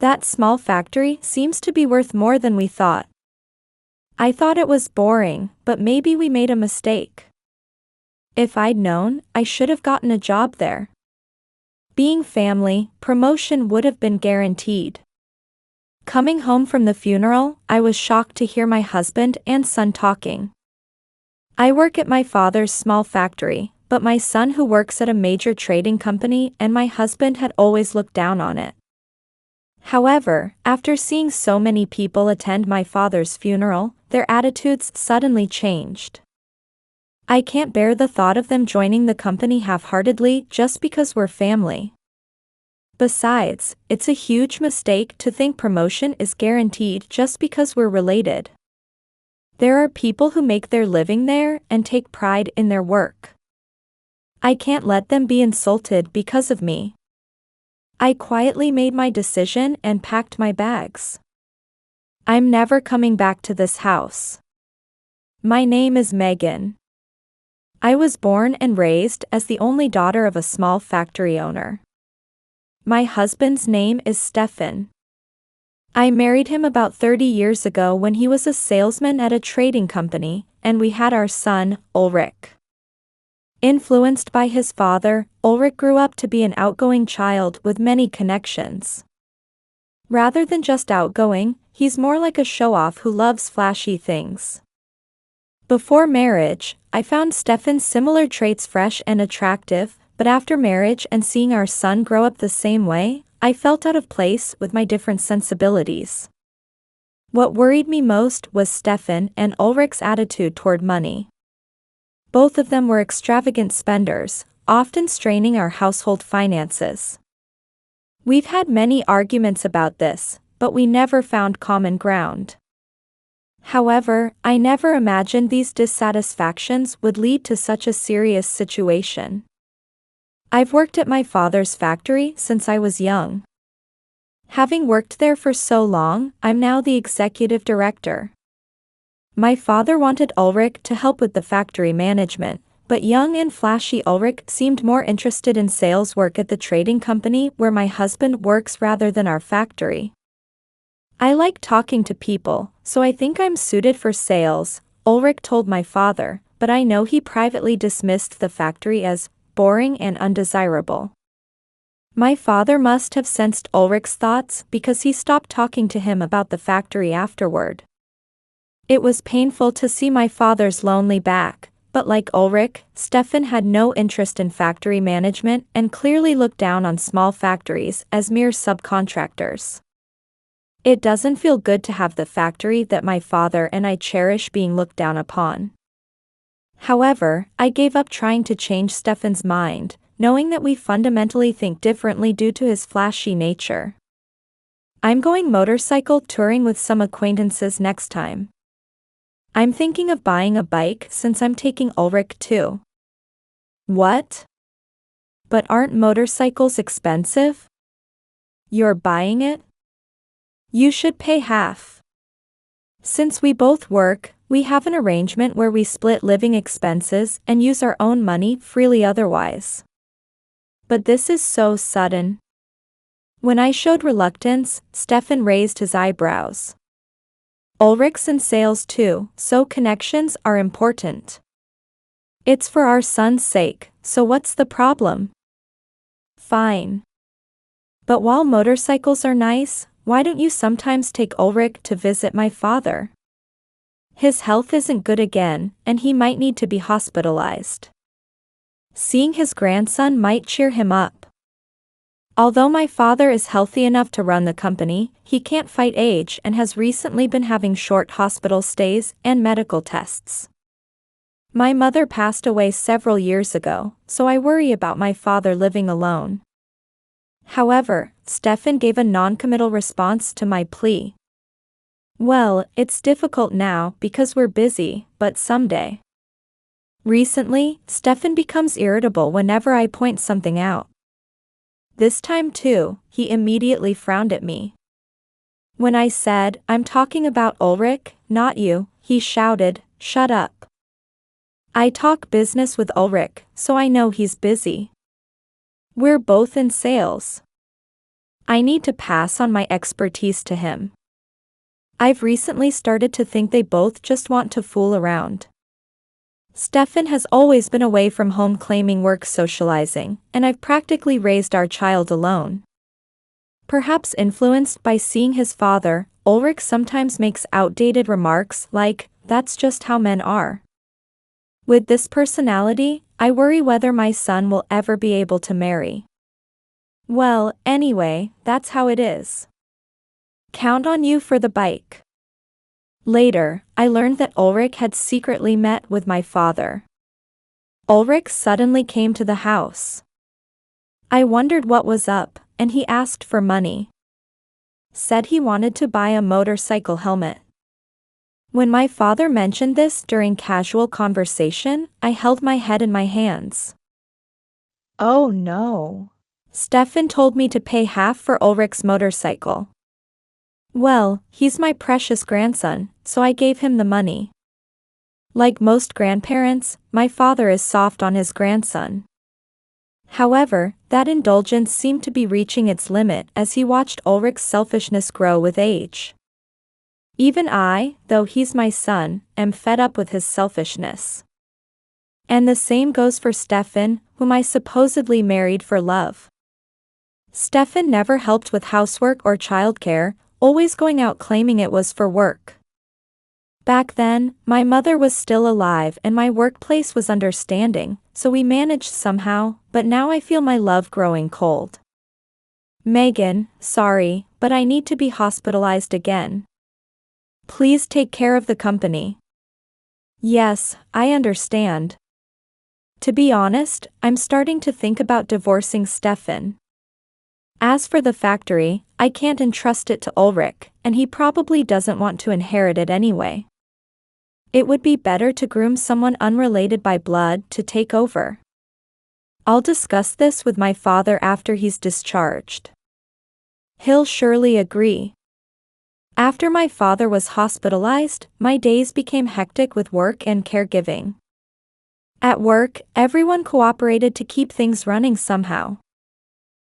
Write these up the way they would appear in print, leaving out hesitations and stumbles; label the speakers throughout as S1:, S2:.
S1: That small factory seems to be worth more than we thought. I thought it was boring, but maybe we made a mistake. If I'd known, I should have gotten a job there. Being family, promotion would have been guaranteed. Coming home from the funeral, I was shocked to hear my husband and son talking. I work at my father's small factory, but my son who works at a major trading company and my husband had always looked down on it. However, after seeing so many people attend my father's funeral, their attitudes suddenly changed. I can't bear the thought of them joining the company half-heartedly just because we're family. Besides, it's a huge mistake to think promotion is guaranteed just because we're related. There are people who make their living there and take pride in their work. I can't let them be insulted because of me. I quietly made my decision and packed my bags. I'm never coming back to this house. My name is Megan. I was born and raised as the only daughter of a small factory owner. My husband's name is Stefan. I married him about 30 years ago when he was a salesman at a trading company, and we had our son, Ulrich. Influenced by his father, Ulrich grew up to be an outgoing child with many connections. Rather than just outgoing, he's more like a show-off who loves flashy things. Before marriage, I found Stefan's similar traits fresh and attractive, but after marriage and seeing our son grow up the same way, I felt out of place with my different sensibilities. What worried me most was Stefan and Ulrich's attitude toward money. Both of them were extravagant spenders, often straining our household finances. We've had many arguments about this, but we never found common ground. However, I never imagined these dissatisfactions would lead to such a serious situation. I've worked at my father's factory since I was young. Having worked there for so long, I'm now the executive director. My father wanted Ulrich to help with the factory management, but young and flashy Ulrich seemed more interested in sales work at the trading company where my husband works rather than our factory. I like talking to people, so I think I'm suited for sales, Ulrich told my father, but I know he privately dismissed the factory as boring and undesirable. My father must have sensed Ulrich's thoughts because he stopped talking to him about the factory afterward. It was painful to see my father's lonely back, but like Ulrich, Stefan had no interest in factory management and clearly looked down on small factories as mere subcontractors. It doesn't feel good to have the factory that my father and I cherish being looked down upon. However, I gave up trying to change Stefan's mind, knowing that we fundamentally think differently due to his flashy nature. I'm going motorcycle touring with some acquaintances next time. I'm thinking of buying a bike since I'm taking Ulrich too. What? But aren't motorcycles expensive? You're buying it? You should pay half. Since we both work, we have an arrangement where we split living expenses and use our own money freely otherwise. But this is so sudden. When I showed reluctance, Stefan raised his eyebrows. Ulrich's in sales too, so connections are important. It's for our son's sake, so what's the problem? Fine. But while motorcycles are nice, why don't you sometimes take Ulrich to visit my father? His health isn't good again, and he might need to be hospitalized. Seeing his grandson might cheer him up. Although my father is healthy enough to run the company, he can't fight age and has recently been having short hospital stays and medical tests. My mother passed away several years ago, so I worry about my father living alone. However, Stefan gave a non-committal response to my plea. Well, it's difficult now because we're busy, but someday. Recently, Stefan becomes irritable whenever I point something out. This time too, he immediately frowned at me. When I said, "I'm talking about Ulrich, not you," he shouted, "Shut up. I talk business with Ulrich, so I know he's busy. We're both in sales." I need to pass on my expertise to him. I've recently started to think they both just want to fool around. Stefan has always been away from home claiming work socializing, and I've practically raised our child alone. Perhaps influenced by seeing his father, Ulrich sometimes makes outdated remarks like, "That's just how men are." With this personality, I worry whether my son will ever be able to marry. Well, anyway, that's how it is. Count on you for the bike. Later, I learned that Ulrich had secretly met with my father. Ulrich suddenly came to the house. I wondered what was up, and he asked for money. Said he wanted to buy a motorcycle helmet. When my father mentioned this during casual conversation, I held my head in my hands. Oh no. Stefan told me to pay half for Ulrich's motorcycle. Well, he's my precious grandson, so I gave him the money. Like most grandparents, my father is soft on his grandson. However, that indulgence seemed to be reaching its limit as he watched Ulrich's selfishness grow with age. Even I, though he's my son, am fed up with his selfishness. And the same goes for Stefan, whom I supposedly married for love. Stefan never helped with housework or childcare, always going out claiming it was for work. Back then, my mother was still alive and my workplace was understanding, so we managed somehow, but now I feel my love growing cold. Megan, sorry, but I need to be hospitalized again. Please take care of the company. Yes, I understand. To be honest, I'm starting to think about divorcing Stefan. As for the factory, I can't entrust it to Ulrich, and he probably doesn't want to inherit it anyway. It would be better to groom someone unrelated by blood to take over. I'll discuss this with my father after he's discharged. He'll surely agree. After my father was hospitalized, my days became hectic with work and caregiving. At work, everyone cooperated to keep things running somehow.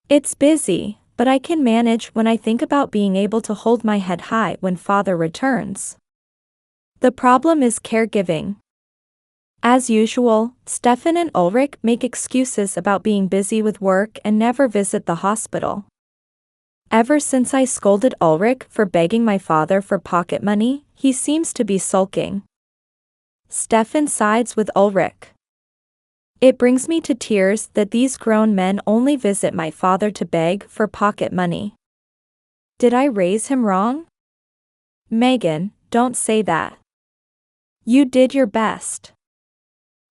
S1: It's busy, but I can manage when I think about being able to hold my head high when father returns. The problem is caregiving. As usual, Stefan and Ulrich make excuses about being busy with work and never visit the hospital. Ever since I scolded Ulrich for begging my father for pocket money, he seems to be sulking. Stefan sides with Ulrich. It brings me to tears that these grown men only visit my father to beg for pocket money. Did I raise him wrong? Megan, don't say that. You did your best.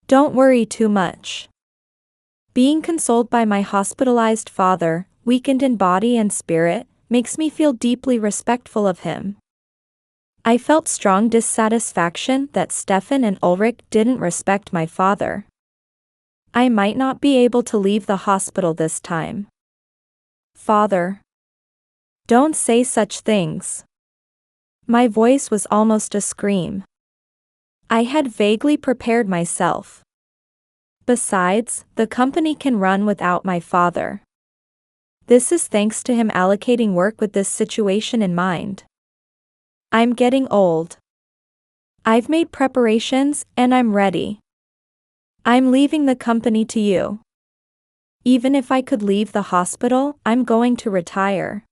S1: Don't worry too much. Being consoled by my hospitalized father, weakened in body and spirit, makes me feel deeply respectful of him. I felt strong dissatisfaction that Stefan and Ulrich didn't respect my father. I might not be able to leave the hospital this time. Father. Don't say such things. My voice was almost a scream. I had vaguely prepared myself. Besides, the company can run without my father. This is thanks to him allocating work with this situation in mind. I'm getting old. I've made preparations and I'm ready. I'm leaving the company to you. Even if I could leave the hospital, I'm going to retire.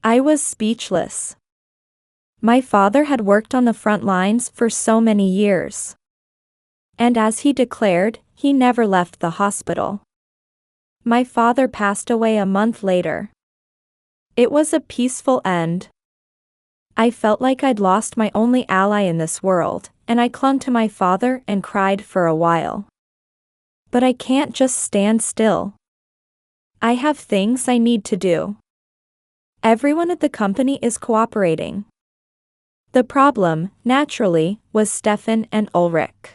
S1: I was speechless. My father had worked on the front lines for so many years. And as he declared, he never left the hospital. My father passed away a month later. It was a peaceful end. I felt like I'd lost my only ally in this world, and I clung to my father and cried for a while. But I can't just stand still. I have things I need to do. Everyone at the company is cooperating. The problem, naturally, was Stefan and Ulrich.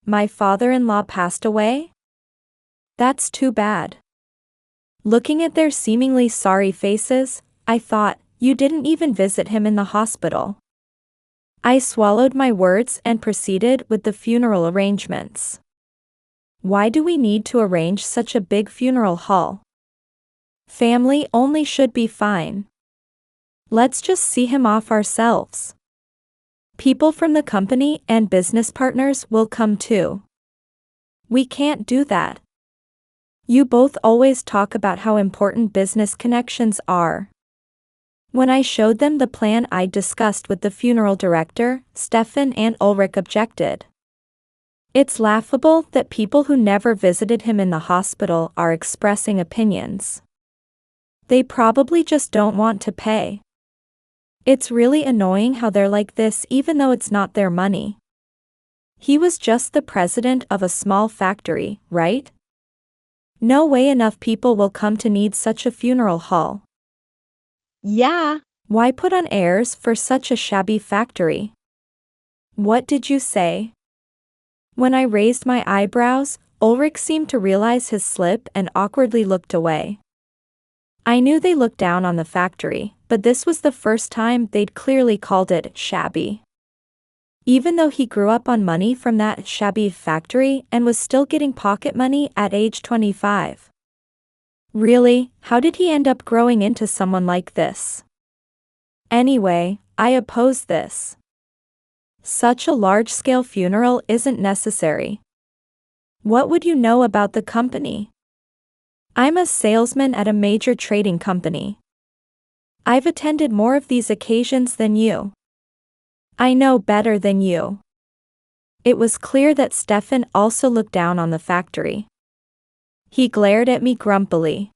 S1: My father-in-law passed away? That's too bad. Looking at their seemingly sorry faces, I thought, you didn't even visit him in the hospital. I swallowed my words and proceeded with the funeral arrangements. Why do we need to arrange such a big funeral hall? Family only should be fine. Let's just see him off ourselves. People from the company and business partners will come too. We can't do that. You both always talk about how important business connections are. When I showed them the plan I discussed with the funeral director, Stefan and Ulrich objected. It's laughable that people who never visited him in the hospital are expressing opinions. They probably just don't want to pay. It's really annoying how they're like this even though it's not their money. He was just the president of a small factory, right? No way enough people will come to need such a funeral hall.
S2: Yeah.
S1: Why put on airs for such a shabby factory? What did you say? When I raised my eyebrows, Ulrich seemed to realize his slip and awkwardly looked away. I knew they looked down on the factory, but this was the first time they'd clearly called it shabby. Even though he grew up on money from that shabby factory and was still getting pocket money at age 25. Really, how did he end up growing into someone like this? Anyway, I oppose this. Such a large-scale funeral isn't necessary. What would you know about the company? I'm a salesman at a major trading company. I've attended more of these occasions than you. I know better than you. It was clear that Stefan also looked down on the factory. He glared at me grumpily.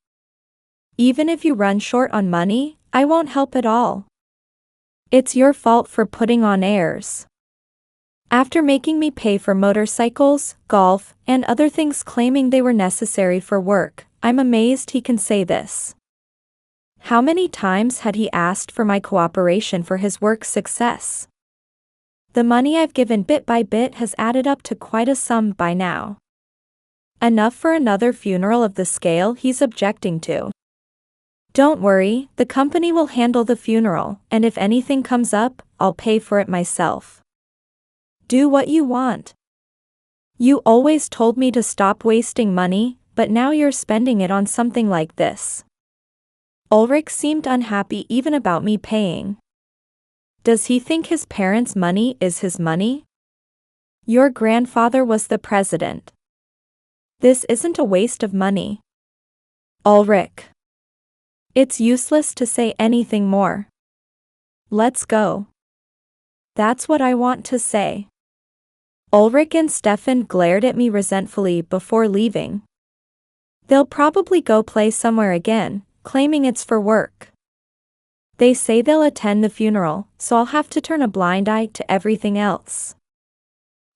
S1: Even if you run short on money, I won't help at all. It's your fault for putting on airs. After making me pay for motorcycles, golf, and other things claiming they were necessary for work, I'm amazed he can say this. How many times had he asked for my cooperation for his work's success? The money I've given bit by bit has added up to quite a sum by now. Enough for another funeral of the scale he's objecting to. Don't worry, the company will handle the funeral, and if anything comes up, I'll pay for it myself. Do what you want. You always told me to stop wasting money, but now you're spending it on something like this. Ulrich seemed unhappy even about me paying. Does he think his parents' money is his money? Your grandfather was the president. This isn't a waste of money. Ulrich. It's useless to say anything more. Let's go. That's what I want to say. Ulrich and Stefan glared at me resentfully before leaving. They'll probably go play somewhere again, claiming it's for work. They say they'll attend the funeral, so I'll have to turn a blind eye to everything else.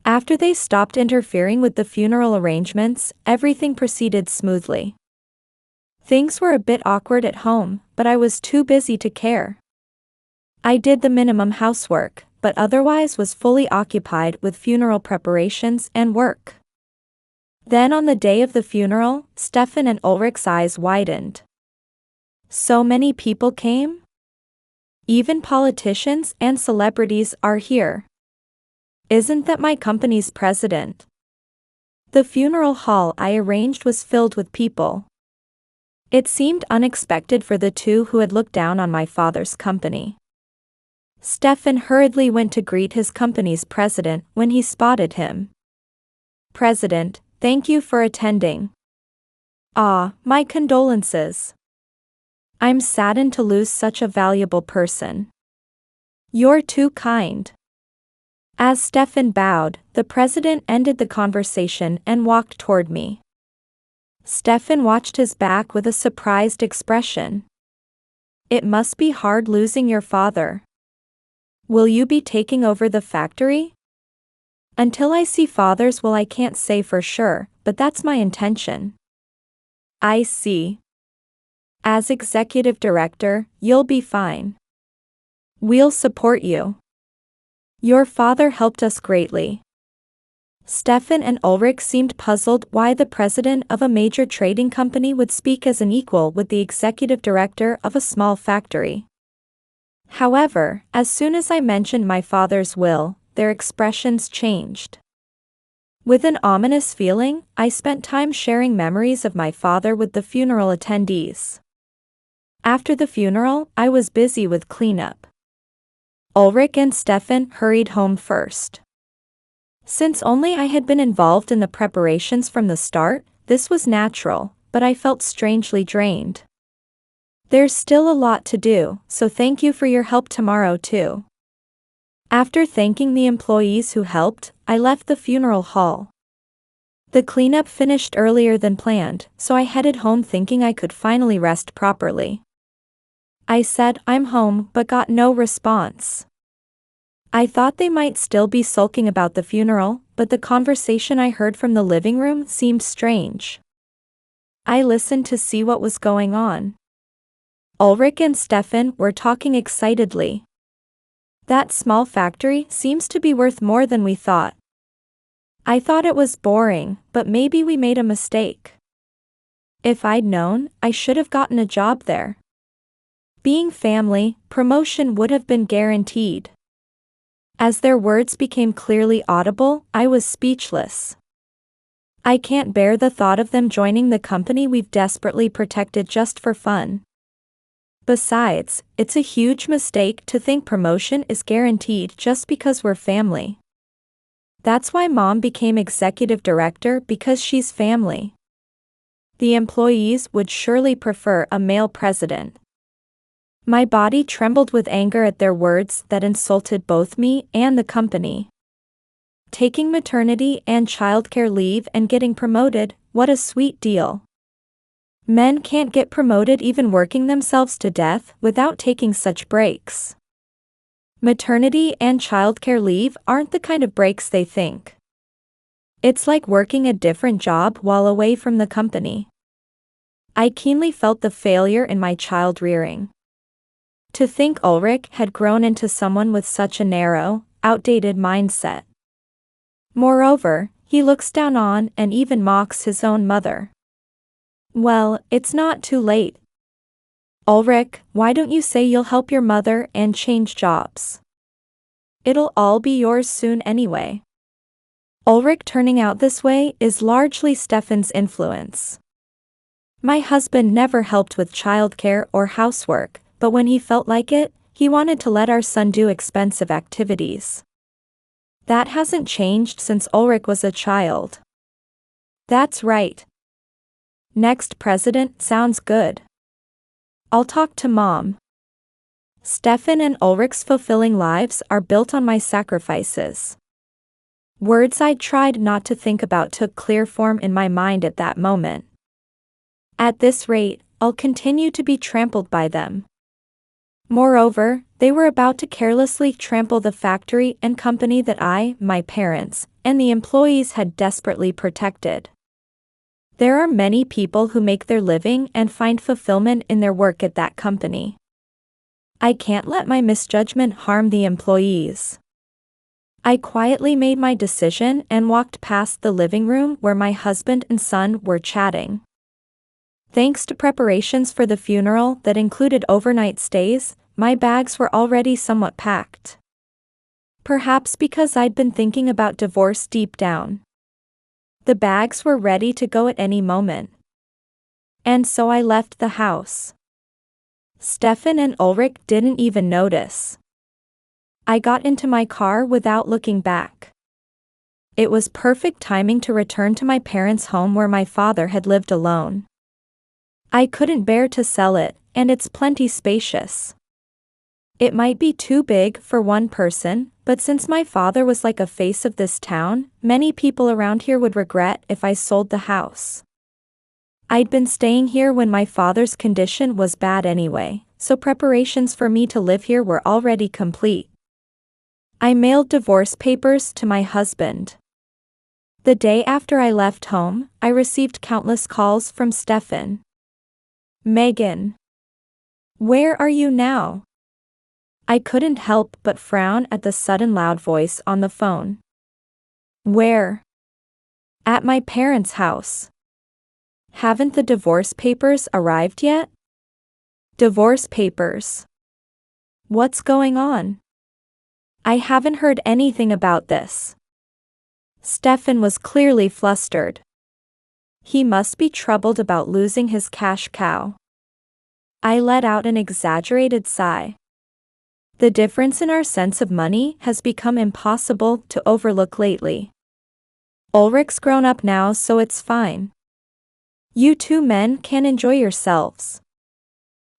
S1: After they stopped interfering with the funeral arrangements, everything proceeded smoothly. Things were a bit awkward at home, but I was too busy to care. I did the minimum housework, but otherwise was fully occupied with funeral preparations and work. Then on the day of the funeral, Stefan and Ulrich's eyes widened. So many people came? Even politicians and celebrities are here. Isn't that my company's president? The funeral hall I arranged was filled with people. It seemed unexpected for the two who had looked down on my father's company. Stefan hurriedly went to greet his company's president when he spotted him. President, thank you for attending. Ah, my condolences. I'm saddened to lose such a valuable person. You're too kind. As Stefan bowed, the president ended the conversation and walked toward me. Stefan watched his back with a surprised expression. It must be hard losing your father. Will you be taking over the factory? Until I see father's will, I can't say for sure, but that's my intention. I see. As executive director, you'll be fine. We'll support you. Your father helped us greatly. Stefan and Ulrich seemed puzzled why the president of a major trading company would speak as an equal with the executive director of a small factory. However, as soon as I mentioned my father's will, their expressions changed. With an ominous feeling, I spent time sharing memories of my father with the funeral attendees. After the funeral, I was busy with cleanup. Ulrich and Stefan hurried home first. Since only I had been involved in the preparations from the start, this was natural, but I felt strangely drained. There's still a lot to do, so thank you for your help tomorrow too. After thanking the employees who helped, I left the funeral hall. The cleanup finished earlier than planned, so I headed home thinking I could finally rest properly. I said, "I'm home," but got no response. I thought they might still be sulking about the funeral, but the conversation I heard from the living room seemed strange. I listened to see what was going on. Ulrich and Stefan were talking excitedly. "That small factory seems to be worth more than we thought. I thought it was boring, but maybe we made a mistake. If I'd known, I should have gotten a job there. Being family, promotion would have been guaranteed." As their words became clearly audible, I was speechless. I can't bear the thought of them joining the company we've desperately protected just for fun. Besides, it's a huge mistake to think promotion is guaranteed just because we're family. That's why Mom became executive director, because she's family. The employees would surely prefer a male president. My body trembled with anger at their words that insulted both me and the company. Taking maternity and childcare leave and getting promoted, what a sweet deal. Men can't get promoted even working themselves to death without taking such breaks. Maternity and childcare leave aren't the kind of breaks they think. It's like working a different job while away from the company. I keenly felt the failure in my child rearing. To think Ulrich had grown into someone with such a narrow, outdated mindset. Moreover, he looks down on and even mocks his own mother. Well, it's not too late. Ulrich, why don't you say you'll help your mother and change jobs? It'll all be yours soon anyway. Ulrich turning out this way is largely Stefan's influence. My husband never helped with childcare or housework, but when he felt like it, he wanted to let our son do expensive activities. That hasn't changed since Ulrich was a child. That's right. Next president sounds good. I'll talk to Mom. Stefan and Ulrich's fulfilling lives are built on my sacrifices. Words I tried not to think about took clear form in my mind at that moment. At this rate, I'll continue to be trampled by them. Moreover, they were about to carelessly trample the factory and company that I, my parents, and the employees had desperately protected. There are many people who make their living and find fulfillment in their work at that company. I can't let my misjudgment harm the employees. I quietly made my decision and walked past the living room where my husband and son were chatting. Thanks to preparations for the funeral that included overnight stays, my bags were already somewhat packed. Perhaps because I'd been thinking about divorce deep down. The bags were ready to go at any moment. And so I left the house. Stefan and Ulrich didn't even notice. I got into my car without looking back. It was perfect timing to return to my parents' home where my father had lived alone. I couldn't bear to sell it, and it's plenty spacious. It might be too big for one person, but since my father was like a face of this town, many people around here would regret if I sold the house. I'd been staying here when my father's condition was bad anyway, so preparations for me to live here were already complete. I mailed divorce papers to my husband. The day after I left home, I received countless calls from Stefan. "Megan, where are you now?" I couldn't help but frown at the sudden loud voice on the phone. "Where?" "At my parents' house." "Haven't the divorce papers arrived yet?" "Divorce papers? What's going on?" "I haven't heard anything about this." Stefan was clearly flustered. He must be troubled about losing his cash cow. I let out an exaggerated sigh. The difference in our sense of money has become impossible to overlook lately. Ulrich's grown up now, so it's fine. You two men can enjoy yourselves.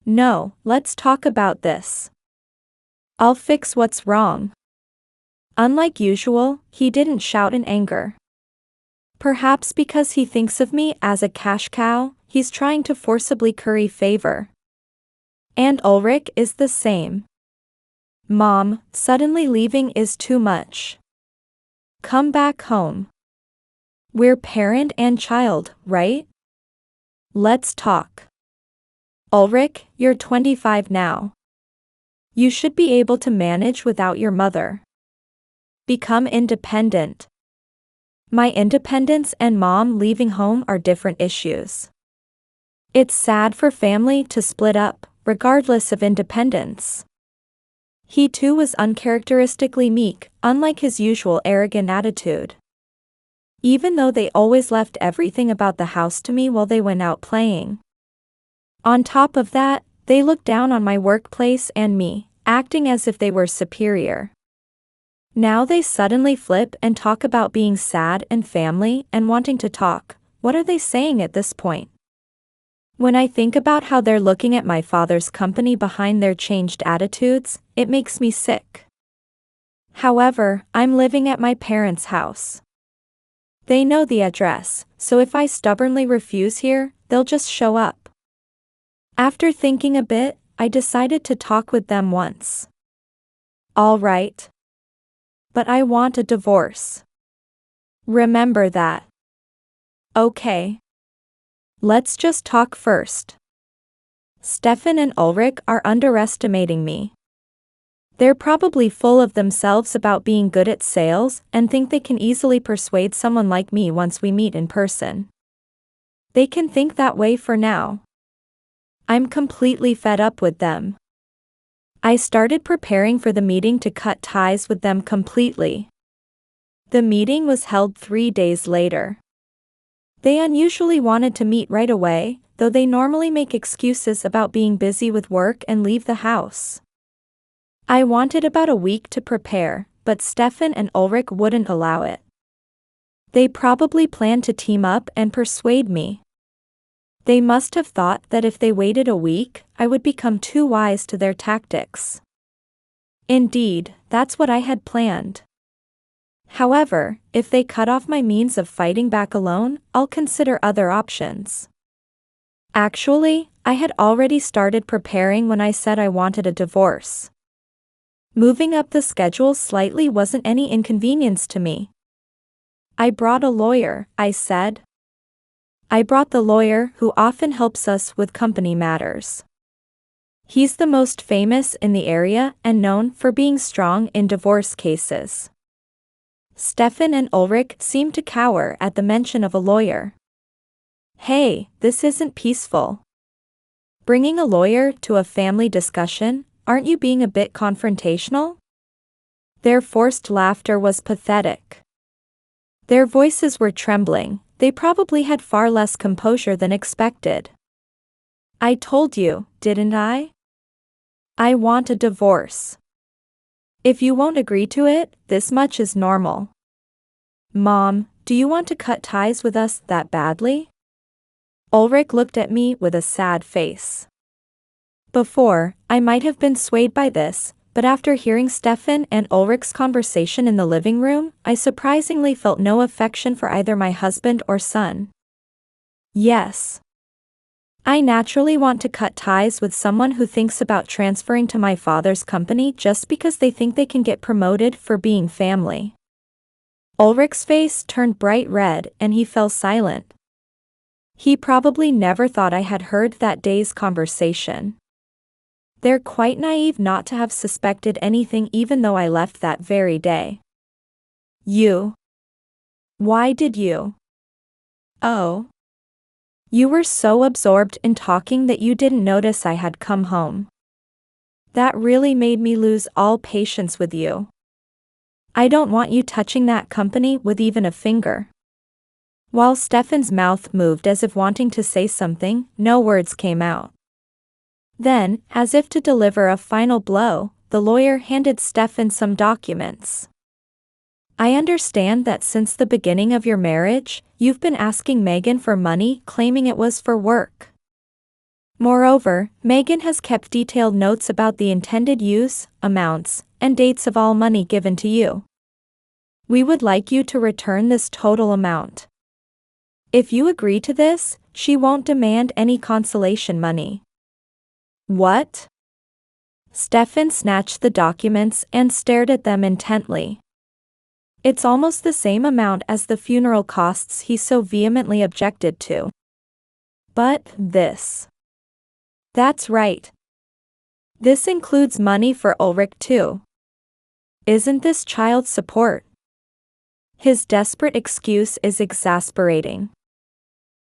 S1: No, let's talk about this. I'll fix what's wrong. Unlike usual, he didn't shout in anger. Perhaps because he thinks of me as a cash cow, he's trying to forcibly curry favor. And Ulrich is the same. Mom, suddenly leaving is too much. Come back home. We're parent and child, right? Let's talk. Ulrich, you're 25 now. You should be able to manage without your mother. Become independent. My independence and Mom leaving home are different issues. It's sad for family to split up, regardless of independence. He too was uncharacteristically meek, unlike his usual arrogant attitude. Even though they always left everything about the house to me while they went out playing. On top of that, they looked down on my workplace and me, acting as if they were superior. Now they suddenly flip and talk about being sad and family and wanting to talk. What are they saying at this point? When I think about how they're looking at my father's company behind their changed attitudes, it makes me sick. However, I'm living at my parents' house. They know the address, so if I stubbornly refuse here, they'll just show up. After thinking a bit, I decided to talk with them once. All right. But I want a divorce. Remember that. Okay. Let's just talk first. Stefan and Ulrich are underestimating me. They're probably full of themselves about being good at sales and think they can easily persuade someone like me once we meet in person. They can think that way for now. I'm completely fed up with them. I started preparing for the meeting to cut ties with them completely. The meeting was held 3 days later. They unusually wanted to meet right away, though they normally make excuses about being busy with work and leave the house. I wanted about a week to prepare, but Stefan and Ulrich wouldn't allow it. They probably planned to team up and persuade me. They must have thought that if they waited a week, I would become too wise to their tactics. Indeed, that's what I had planned. However, if they cut off my means of fighting back alone, I'll consider other options. Actually, I had already started preparing when I said I wanted a divorce. Moving up the schedule slightly wasn't any inconvenience to me. I brought a lawyer, I said. I brought the lawyer who often helps us with company matters. He's the most famous in the area and known for being strong in divorce cases. Stefan and Ulrich seemed to cower at the mention of a lawyer. Hey, this isn't peaceful. Bringing a lawyer to a family discussion, aren't you being a bit confrontational? Their forced laughter was pathetic. Their voices were trembling, they probably had far less composure than expected. I told you, didn't I? I want a divorce. If you won't agree to it, this much is normal. Mom, do you want to cut ties with us that badly? Ulrich looked at me with a sad face. Before, I might have been swayed by this, but after hearing Stefan and Ulrich's conversation in the living room, I surprisingly felt no affection for either my husband or son. Yes. I naturally want to cut ties with someone who thinks about transferring to my father's company just because they think they can get promoted for being family. Ulrich's face turned bright red and he fell silent. He probably never thought I had heard that day's conversation. They're quite naive not to have suspected anything even though I left that very day. You. Why did you? Oh. You were so absorbed in talking that you didn't notice I had come home. That really made me lose all patience with you. I don't want you touching that company with even a finger. While Stefan's mouth moved as if wanting to say something, no words came out. Then, as if to deliver a final blow, the lawyer handed Stefan some documents. I understand that since the beginning of your marriage, you've been asking Megan for money, claiming it was for work. Moreover, Megan has kept detailed notes about the intended use, amounts, and dates of all money given to you. We would like you to return this total amount. If you agree to this, she won't demand any consolation money. What? Stefan snatched the documents and stared at them intently. It's almost the same amount as the funeral costs he so vehemently objected to. But this. That's right. This includes money for Ulrich too. Isn't this child support? His desperate excuse is exasperating.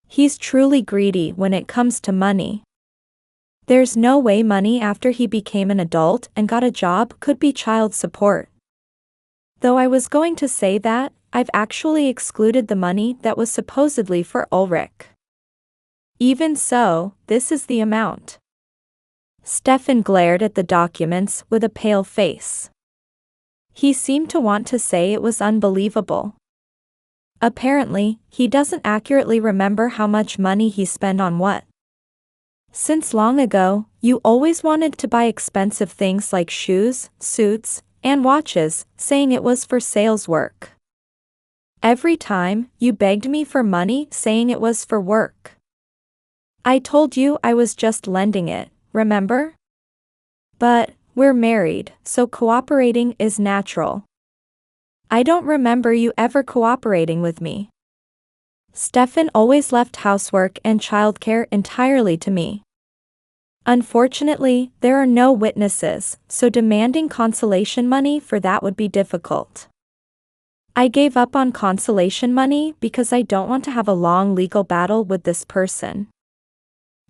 S1: He's truly greedy when it comes to money. There's no way money after he became an adult and got a job could be child support. Though I was going to say that, I've actually excluded the money that was supposedly for Ulrich. Even so, this is the amount. Stefan glared at the documents with a pale face. He seemed to want to say it was unbelievable. Apparently, he doesn't accurately remember how much money he spent on what. Since long ago, you always wanted to buy expensive things like shoes, suits, and watches, saying it was for sales work. Every time, you begged me for money, saying it was for work. I told you I was just lending it, remember? But, we're married, so cooperating is natural. I don't remember you ever cooperating with me. Stefan always left housework and childcare entirely to me. Unfortunately, there are no witnesses, so demanding consolation money for that would be difficult. I gave up on consolation money because I don't want to have a long legal battle with this person.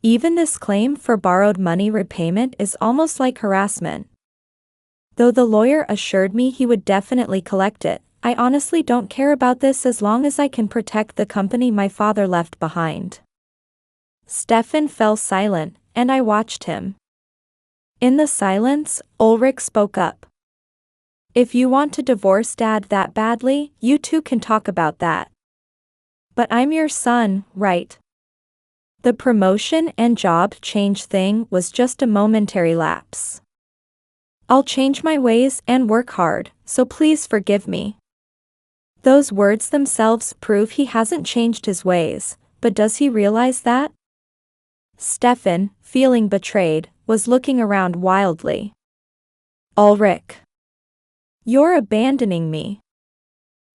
S1: Even this claim for borrowed money repayment is almost like harassment. Though the lawyer assured me he would definitely collect it, I honestly don't care about this as long as I can protect the company my father left behind. Stefan fell silent, and I watched him. In the silence, Ulrich spoke up. If you want to divorce Dad that badly, you two can talk about that. But I'm your son, right? The promotion and job change thing was just a momentary lapse. I'll change my ways and work hard, so please forgive me. Those words themselves prove he hasn't changed his ways, but does he realize that? Stefan, feeling betrayed, was looking around wildly. Ulrich. You're abandoning me.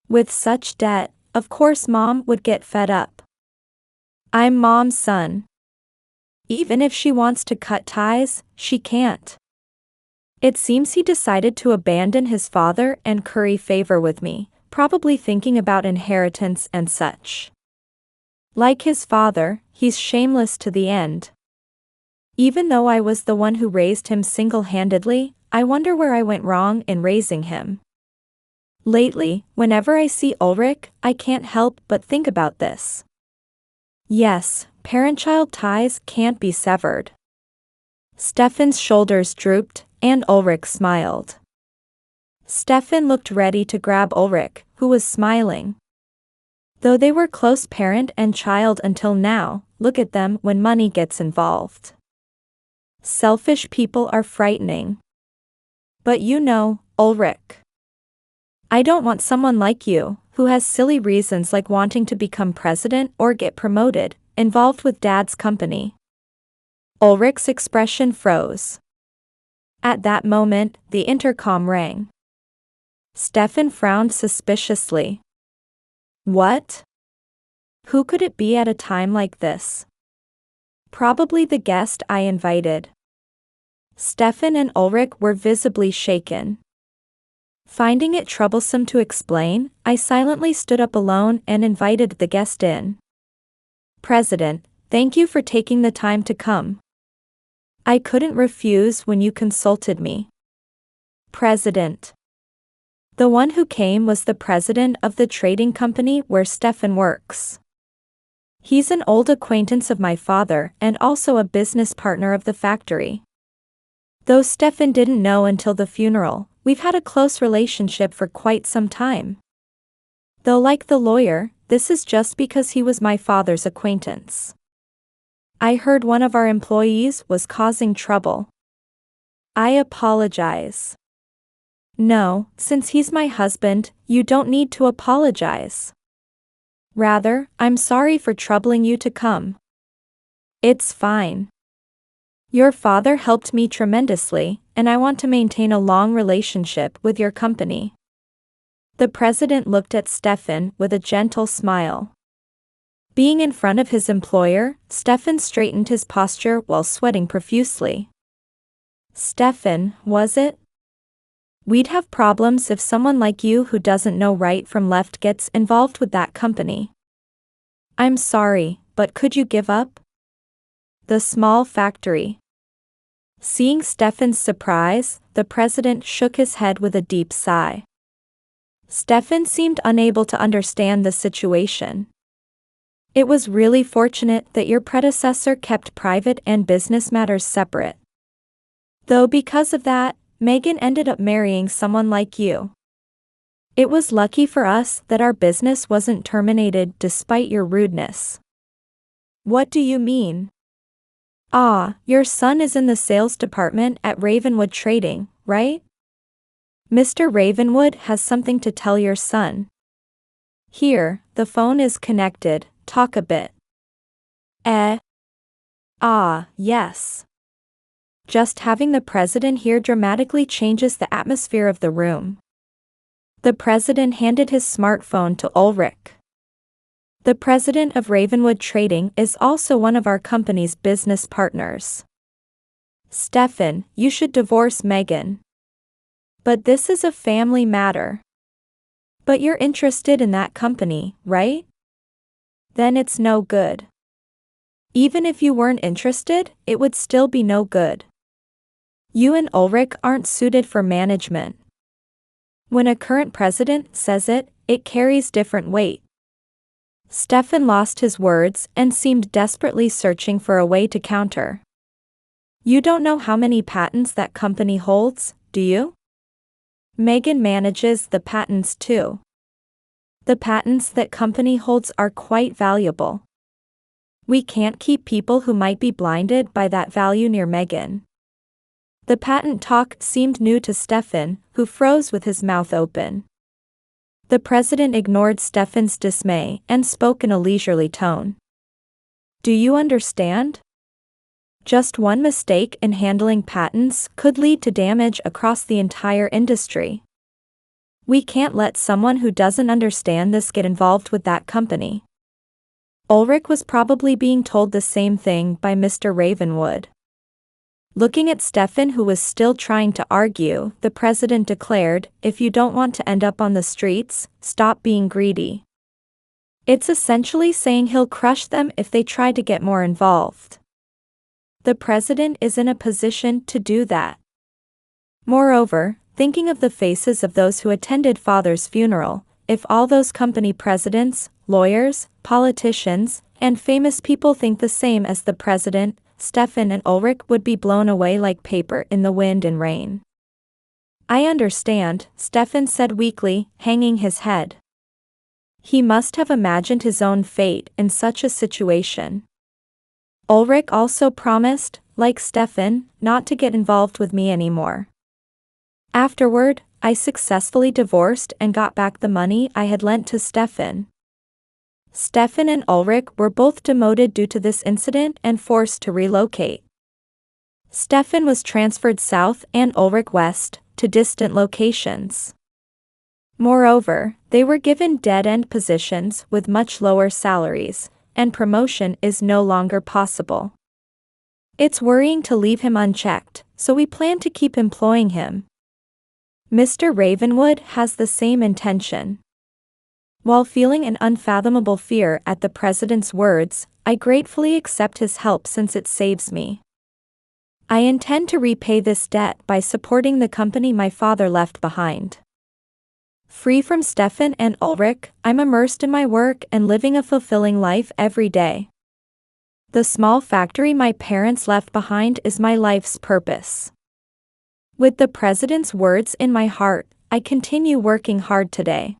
S1: With such debt, of course Mom would get fed up. I'm Mom's son. Even if she wants to cut ties, she can't. It seems he decided to abandon his father and curry favor with me, probably thinking about inheritance and such. Like his father, he's shameless to the end. Even though I was the one who raised him single-handedly, I wonder where I went wrong in raising him. Lately, whenever I see Ulrich, I can't help but think about this. Yes, parent-child ties can't be severed. Stefan's shoulders drooped, and Ulrich smiled. Stefan looked ready to grab Ulrich, who was smiling. Though they were close parent and child until now, look at them when money gets involved. Selfish people are frightening. But you know, Ulrich. I don't want someone like you, who has silly reasons like wanting to become president or get promoted, involved with Dad's company. Ulrich's expression froze. At that moment, the intercom rang. Stefan frowned suspiciously. What? Who could it be at a time like this? Probably the guest I invited. Stefan and Ulrich were visibly shaken. Finding it troublesome to explain, I silently stood up alone and invited the guest in. President, thank you for taking the time to come. I couldn't refuse when you consulted me. President. The one who came was the president of the trading company where Stefan works. He's an old acquaintance of my father and also a business partner of the factory. Though Stefan didn't know until the funeral, we've had a close relationship for quite some time. Though like the lawyer, this is just because he was my father's acquaintance. I heard one of our employees was causing trouble. I apologize. No, since he's my husband, you don't need to apologize. Rather, I'm sorry for troubling you to come. It's fine. Your father helped me tremendously, and I want to maintain a long relationship with your company. The president looked at Stefan with a gentle smile. Being in front of his employer, Stefan straightened his posture while sweating profusely. Stefan, was it? We'd have problems if someone like you who doesn't know right from left gets involved with that company. I'm sorry, but could you give up? The small factory. Seeing Stefan's surprise, the president shook his head with a deep sigh. Stefan seemed unable to understand the situation. It was really fortunate that your predecessor kept private and business matters separate. Though because of that, Megan ended up marrying someone like you. It was lucky for us that our business wasn't terminated despite your rudeness. What do you mean? Ah, your son is in the sales department at Ravenwood Trading, right? Mr. Ravenwood has something to tell your son. Here, the phone is connected, talk a bit. Ah, yes. Just having the president here dramatically changes the atmosphere of the room. The president handed his smartphone to Ulrich. The president of Ravenwood Trading is also one of our company's business partners. Stefan, you should divorce Megan. But this is a family matter. But you're interested in that company, right? Then it's no good. Even if you weren't interested, it would still be no good. You and Ulrich aren't suited for management. When a current president says it, it carries different weight. Stefan lost his words and seemed desperately searching for a way to counter. You don't know how many patents that company holds, do you? Megan manages the patents too. The patents that company holds are quite valuable. We can't keep people who might be blinded by that value near Megan. The patent talk seemed new to Stefan, who froze with his mouth open. The president ignored Stefan's dismay and spoke in a leisurely tone. Do you understand? Just one mistake in handling patents could lead to damage across the entire industry. We can't let someone who doesn't understand this get involved with that company. Ulrich was probably being told the same thing by Mr. Ravenwood. Looking at Stefan, who was still trying to argue, the president declared, if you don't want to end up on the streets, stop being greedy. It's essentially saying he'll crush them if they try to get more involved. The president is in a position to do that. Moreover, thinking of the faces of those who attended Father's funeral, if all those company presidents, lawyers, politicians, and famous people think the same as the president, Stefan and Ulrich would be blown away like paper in the wind and rain. I understand, Stefan said weakly, hanging his head. He must have imagined his own fate in such a situation. Ulrich also promised, like Stefan, not to get involved with me anymore. Afterward, I successfully divorced and got back the money I had lent to Stefan. Stefan and Ulrich were both demoted due to this incident and forced to relocate. Stefan was transferred south and Ulrich west, to distant locations. Moreover, they were given dead-end positions with much lower salaries, and promotion is no longer possible. It's worrying to leave him unchecked, so we plan to keep employing him. Mr. Ravenwood has the same intention. While feeling an unfathomable fear at the president's words, I gratefully accept his help since it saves me. I intend to repay this debt by supporting the company my father left behind. Free from Stefan and Ulrich, I'm immersed in my work and living a fulfilling life every day. The small factory my parents left behind is my life's purpose. With the president's words in my heart, I continue working hard today.